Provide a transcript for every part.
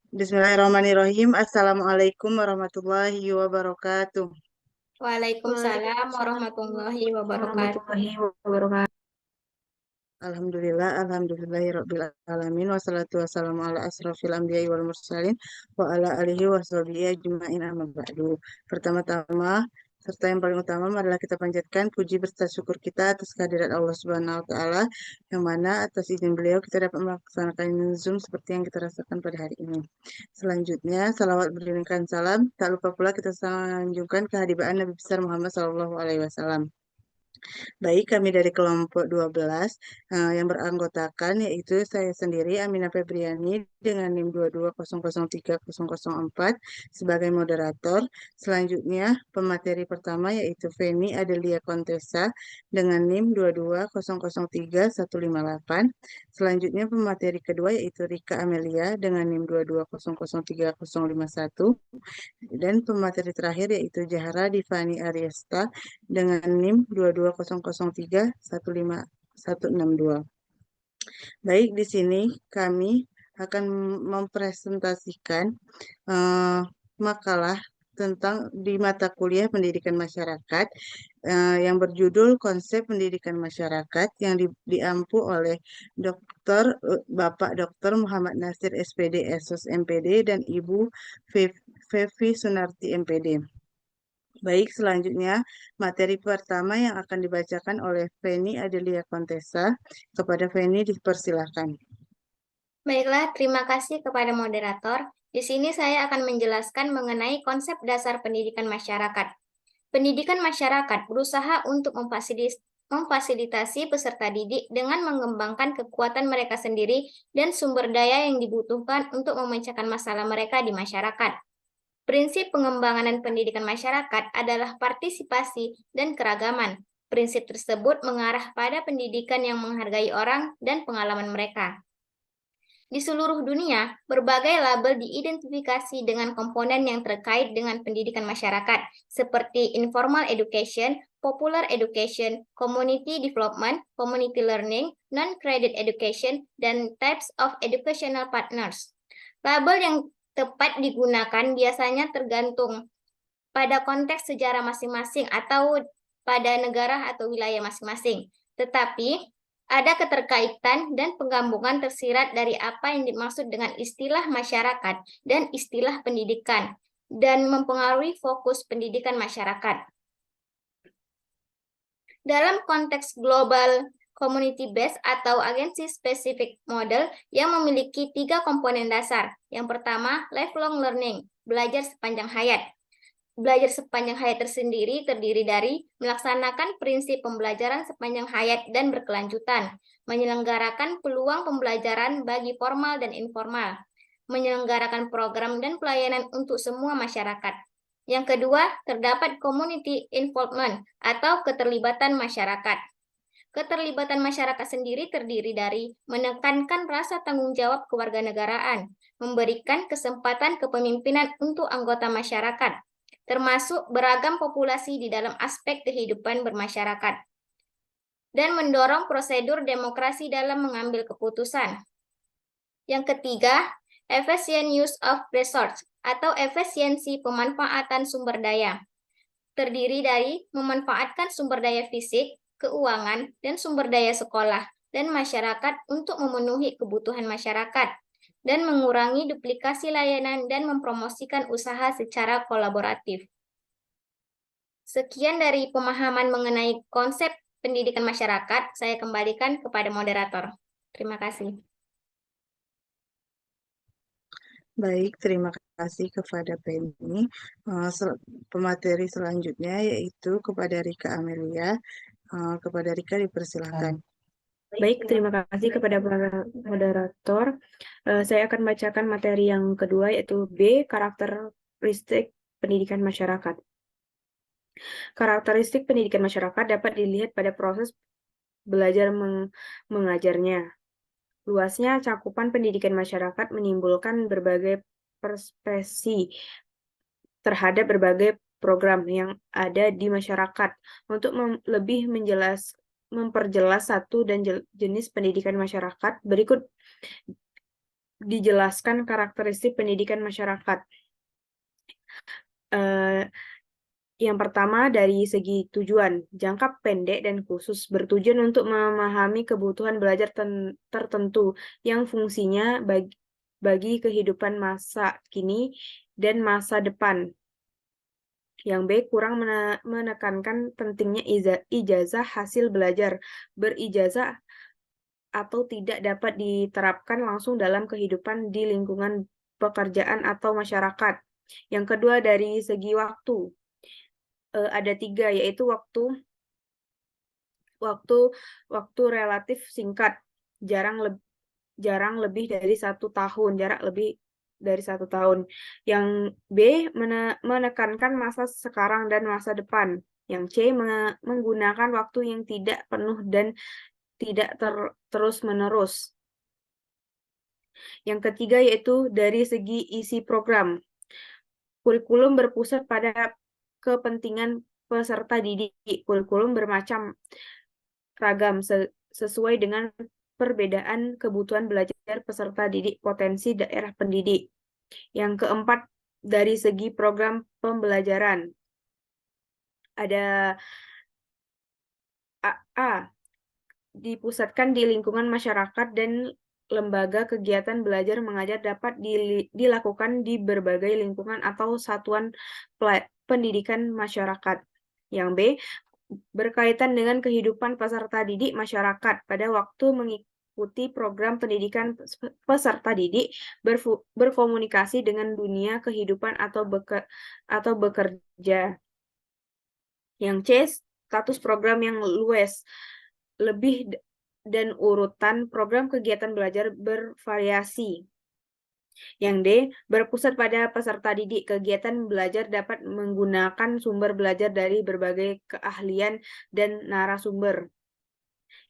Bismillahirrahmanirrahim. Assalamualaikum warahmatullahi wabarakatuh. Waalaikumsalam Waalaikumsalam warahmatullahi wabarakatuh. warahmatullahi wabarakatuh. Alhamdulillahirabbil alamin wassalatu wassalamu ala asrofil anbiya'i wal mursalin wa ala alihi washabihi ajmain amma ba'du. Pertama-tama serta yang paling utama marilah kita panjatkan puji berserta syukur kita atas kehadirat Allah Subhanahu wa taala yang mana atas izin beliau kita dapat melaksanakan Zoom seperti yang kita rasakan pada hari ini. Selanjutnya, salawat beriringkan salam. Tak lupa pula kita sanjungkan kehadiran Nabi besar Muhammad SAW. Baik, kami dari kelompok 12 yang beranggotakan yaitu saya sendiri Amina Febriani dengan NIM 220030004 sebagai moderator. Selanjutnya, pemateri pertama yaitu Feni Adelia Kontesa dengan NIM 220030158. Selanjutnya, pemateri kedua yaitu Rika Amelia dengan NIM 220030051. Dan pemateri terakhir yaitu Jahara Divani Ariesta dengan NIM 22003-15162. Baik, di sini kami akan mempresentasikan makalah tentang di mata kuliah pendidikan masyarakat yang berjudul Konsep Pendidikan Masyarakat yang diampu oleh Bapak Dr. Muhammad Nasir SPD SOS MPD dan Ibu Fevi Sunarti MPD. Baik, selanjutnya materi pertama yang akan dibacakan oleh Feni Adelia Kontesa. Kepada Feni dipersilakan. Baiklah, terima kasih kepada moderator. Di sini saya akan menjelaskan mengenai konsep dasar pendidikan masyarakat. Pendidikan masyarakat berusaha untuk memfasilitasi peserta didik dengan mengembangkan kekuatan mereka sendiri dan sumber daya yang dibutuhkan untuk memecahkan masalah mereka di masyarakat. Prinsip pengembangan dan pendidikan masyarakat adalah partisipasi dan keragaman. Prinsip tersebut mengarah pada pendidikan yang menghargai orang dan pengalaman mereka. Di seluruh dunia, berbagai label diidentifikasi dengan komponen yang terkait dengan pendidikan masyarakat, seperti informal education, popular education, community development, community learning, non-credit education, dan types of educational partners. Label yang tepat digunakan biasanya tergantung pada konteks sejarah masing-masing atau pada negara atau wilayah masing-masing. Tetapi ada keterkaitan dan penggabungan tersirat dari apa yang dimaksud dengan istilah masyarakat dan istilah pendidikan dan mempengaruhi fokus pendidikan masyarakat. Dalam konteks global community-based atau agency-specific model yang memiliki 3 komponen dasar. Yang pertama, lifelong learning, belajar sepanjang hayat. Belajar sepanjang hayat tersendiri terdiri dari melaksanakan prinsip pembelajaran sepanjang hayat dan berkelanjutan, menyelenggarakan peluang pembelajaran bagi formal dan informal, menyelenggarakan program dan pelayanan untuk semua masyarakat. Yang kedua, terdapat community involvement atau keterlibatan masyarakat. Keterlibatan masyarakat sendiri terdiri dari menekankan rasa tanggung jawab kewarganegaraan, memberikan kesempatan kepemimpinan untuk anggota masyarakat, termasuk beragam populasi di dalam aspek kehidupan bermasyarakat, dan mendorong prosedur demokrasi dalam mengambil keputusan. Yang ketiga, efficient use of resource atau efisiensi pemanfaatan sumber daya. Terdiri dari memanfaatkan sumber daya fisik, keuangan, dan sumber daya sekolah dan masyarakat untuk memenuhi kebutuhan masyarakat, dan mengurangi duplikasi layanan dan mempromosikan usaha secara kolaboratif. Sekian dari pemahaman mengenai konsep pendidikan masyarakat, saya kembalikan kepada moderator. Terima kasih. Baik, terima kasih kepada Penny. Pemateri selanjutnya yaitu kepada Rika Amelia. Kepada Rika dipersilakan. Baik, terima kasih kepada moderator. Saya akan bacakan materi yang kedua yaitu B, karakteristik pendidikan masyarakat. Karakteristik pendidikan masyarakat dapat dilihat pada proses belajar mengajarnya. Luasnya cakupan pendidikan masyarakat menimbulkan berbagai perspektif terhadap berbagai program yang ada di masyarakat. Untuk lebih memperjelas satu dan jenis pendidikan masyarakat, berikut dijelaskan karakteristik pendidikan masyarakat. Yang pertama dari segi tujuan, jangka pendek dan khusus, bertujuan untuk memahami kebutuhan belajar tertentu yang fungsinya bagi kehidupan masa kini dan masa depan. Yang B, kurang menekankan pentingnya ijazah hasil belajar. Berijazah atau tidak dapat diterapkan langsung dalam kehidupan di lingkungan pekerjaan atau masyarakat. Yang kedua dari segi waktu, ada 3, yaitu waktu relatif singkat, jarang lebih dari 1 tahun, jarak lebih dari 1 tahun. Yang B, menekankan masa sekarang dan masa depan. Yang C, menggunakan waktu yang tidak penuh dan tidak terus-menerus. Yang ketiga yaitu dari segi isi program. Kurikulum berpusat pada kepentingan peserta didik. Kurikulum bermacam ragam sesuai dengan perbedaan kebutuhan belajar peserta didik potensi daerah pendidik. Yang keempat, dari segi program pembelajaran. Ada A, dipusatkan di lingkungan masyarakat dan lembaga kegiatan belajar mengajar dapat dilakukan di berbagai lingkungan atau satuan pendidikan masyarakat. Yang B, berkaitan dengan kehidupan peserta didik masyarakat pada waktu mengikuti program pendidikan peserta didik, berkomunikasi dengan dunia kehidupan atau bekerja. Yang C, status program yang luas, lebih dan urutan program kegiatan belajar bervariasi. Yang D, berpusat pada peserta didik. Kegiatan belajar dapat menggunakan sumber belajar dari berbagai keahlian dan narasumber.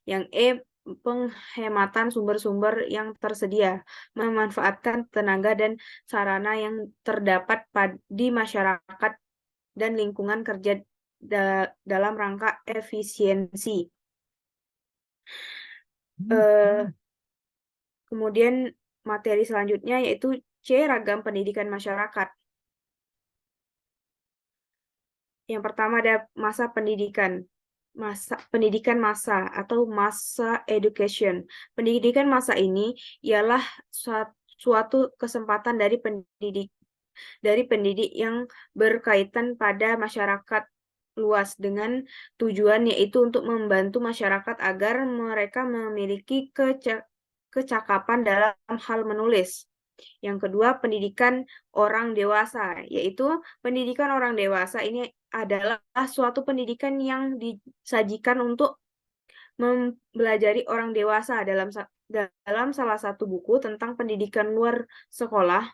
Yang E, penghematan sumber-sumber yang tersedia, memanfaatkan tenaga dan sarana yang terdapat di masyarakat dan lingkungan kerja dalam rangka efisiensi. Kemudian materi selanjutnya yaitu C, ragam pendidikan masyarakat. Yang pertama ada masa pendidikan. Pendidikan massa atau massa education. Pendidikan massa ini ialah suatu kesempatan dari pendidik yang berkaitan pada masyarakat luas dengan tujuan yaitu untuk membantu masyarakat agar mereka memiliki kecakapan dalam hal menulis. Yang kedua, pendidikan orang dewasa, yaitu pendidikan orang dewasa ini adalah suatu pendidikan yang disajikan untuk mempelajari orang dewasa dalam salah satu buku tentang pendidikan luar sekolah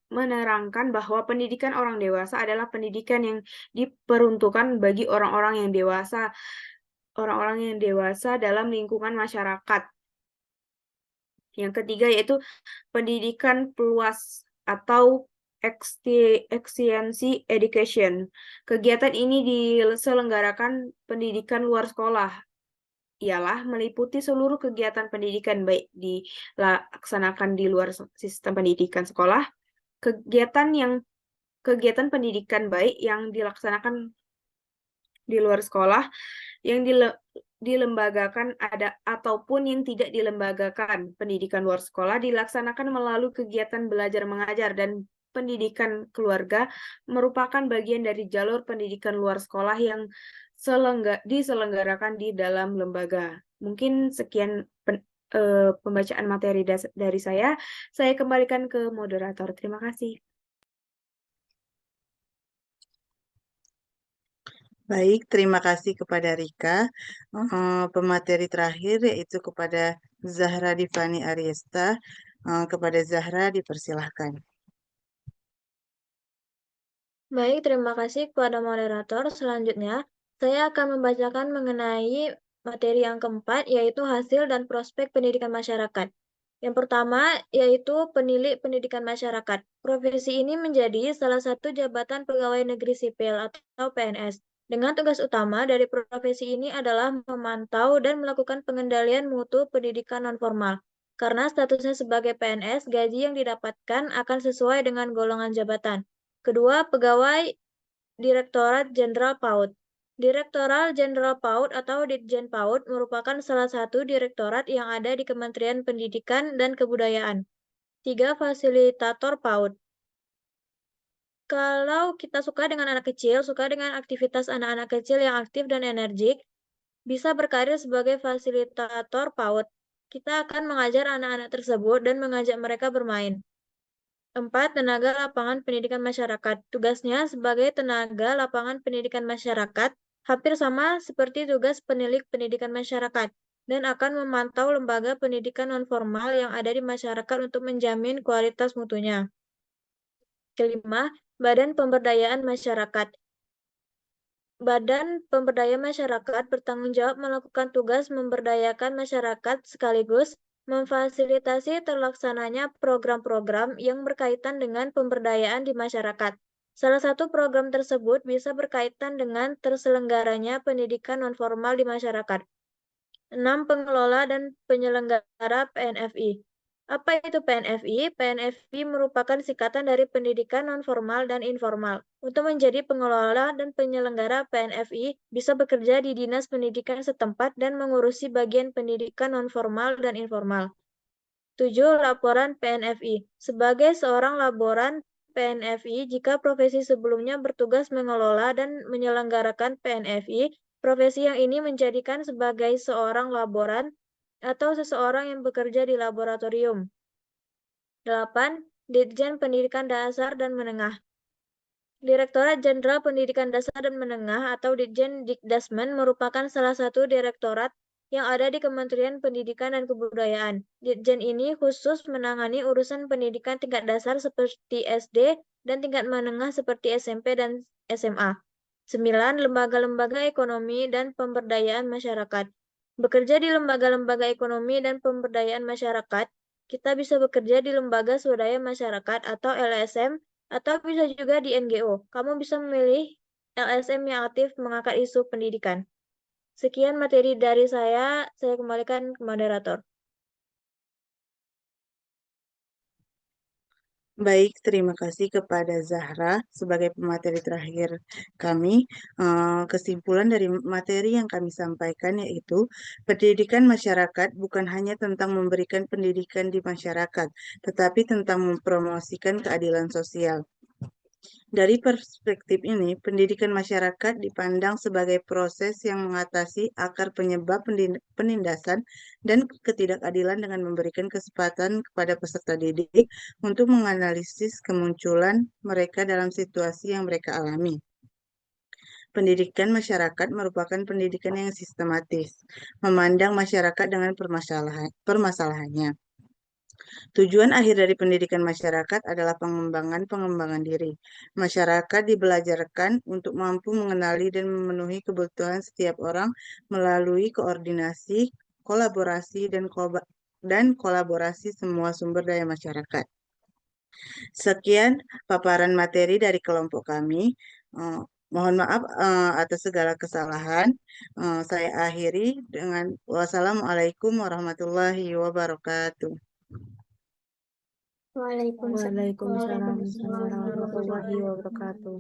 menerangkan bahwa pendidikan orang dewasa adalah pendidikan yang diperuntukkan bagi orang-orang yang dewasa dalam lingkungan masyarakat. Yang ketiga yaitu pendidikan peluas atau extension education. Kegiatan ini diselenggarakan pendidikan luar sekolah, ialah meliputi seluruh kegiatan pendidikan baik dilaksanakan di luar sistem pendidikan sekolah, kegiatan pendidikan baik yang dilaksanakan di luar sekolah, yang dilembagakan ataupun yang tidak dilembagakan. Pendidikan luar sekolah dilaksanakan melalui kegiatan belajar mengajar dan pendidikan keluarga merupakan bagian dari jalur pendidikan luar sekolah yang diselenggarakan di dalam lembaga. Mungkin sekian pembacaan materi dari saya. Saya kembalikan ke moderator. Terima kasih. Baik, terima kasih kepada Rika. Pemateri terakhir yaitu kepada Zahra Divani Ariesta. Kepada Zahra dipersilahkan. Baik, terima kasih kepada moderator. Selanjutnya, saya akan membacakan mengenai materi yang keempat, yaitu hasil dan prospek pendidikan masyarakat. Yang pertama, yaitu penilik pendidikan masyarakat. Profesi ini menjadi salah satu jabatan pegawai negeri sipil atau PNS. Dengan tugas utama dari profesi ini adalah memantau dan melakukan pengendalian mutu pendidikan nonformal. Karena statusnya sebagai PNS, gaji yang didapatkan akan sesuai dengan golongan jabatan. Kedua, pegawai Direktorat Jenderal PAUD. Direktorat Jenderal PAUD atau Ditjen PAUD merupakan salah satu direktorat yang ada di Kementerian Pendidikan dan Kebudayaan. 3. Fasilitator PAUD. Kalau kita suka dengan anak kecil, suka dengan aktivitas anak-anak kecil yang aktif dan energik, bisa berkarir sebagai fasilitator PAUD. Kita akan mengajar anak-anak tersebut dan mengajak mereka bermain. 4. Tenaga lapangan pendidikan masyarakat. Tugasnya sebagai tenaga lapangan pendidikan masyarakat hampir sama seperti tugas penilik pendidikan masyarakat dan akan memantau lembaga pendidikan nonformal yang ada di masyarakat untuk menjamin kualitas mutunya. Kelima, Badan Pemberdayaan Masyarakat. Badan Pemberdayaan Masyarakat bertanggung jawab melakukan tugas memberdayakan masyarakat sekaligus memfasilitasi terlaksananya program-program yang berkaitan dengan pemberdayaan di masyarakat. Salah satu program tersebut bisa berkaitan dengan terselenggaranya pendidikan nonformal di masyarakat. 6. Pengelola dan penyelenggara PNFI. Apa itu PNFI? PNFI merupakan singkatan dari pendidikan nonformal dan informal. Untuk menjadi pengelola dan penyelenggara PNFI, bisa bekerja di Dinas Pendidikan setempat dan mengurusi bagian pendidikan nonformal dan informal. 7. Laporan PNFI. Sebagai seorang laboran PNFI, jika profesi sebelumnya bertugas mengelola dan menyelenggarakan PNFI, profesi yang ini menjadikan sebagai seorang laboran atau seseorang yang bekerja di laboratorium. 8. Ditjen Pendidikan Dasar dan Menengah. Direktorat Jenderal Pendidikan Dasar dan Menengah atau Ditjen Dikdasmen merupakan salah satu direktorat yang ada di Kementerian Pendidikan dan Kebudayaan. Ditjen ini khusus menangani urusan pendidikan tingkat dasar seperti SD dan tingkat menengah seperti SMP dan SMA. 9. Lembaga-lembaga ekonomi dan pemberdayaan masyarakat. Bekerja di lembaga-lembaga ekonomi dan pemberdayaan masyarakat, kita bisa bekerja di lembaga swadaya masyarakat atau LSM, atau bisa juga di NGO. Kamu bisa memilih LSM yang aktif mengangkat isu pendidikan. Sekian materi dari saya kembalikan ke moderator. Baik, terima kasih kepada Zahra sebagai pemateri terakhir kami. Kesimpulan dari materi yang kami sampaikan yaitu pendidikan masyarakat bukan hanya tentang memberikan pendidikan di masyarakat, tetapi tentang mempromosikan keadilan sosial. Dari perspektif ini, pendidikan masyarakat dipandang sebagai proses yang mengatasi akar penyebab penindasan dan ketidakadilan dengan memberikan kesempatan kepada peserta didik untuk menganalisis kemunculan mereka dalam situasi yang mereka alami. Pendidikan masyarakat merupakan pendidikan yang sistematis, memandang masyarakat dengan permasalahannya. Tujuan akhir dari pendidikan masyarakat adalah pengembangan diri. Masyarakat dibelajarkan untuk mampu mengenali dan memenuhi kebutuhan setiap orang melalui koordinasi, kolaborasi, dan kolaborasi semua sumber daya masyarakat. Sekian paparan materi dari kelompok kami. Mohon maaf atas segala kesalahan. Saya akhiri dengan wassalamualaikum warahmatullahi wabarakatuh. Waalaikumsalam. Waalaikumsalam warahmatullahi wabarakatuh.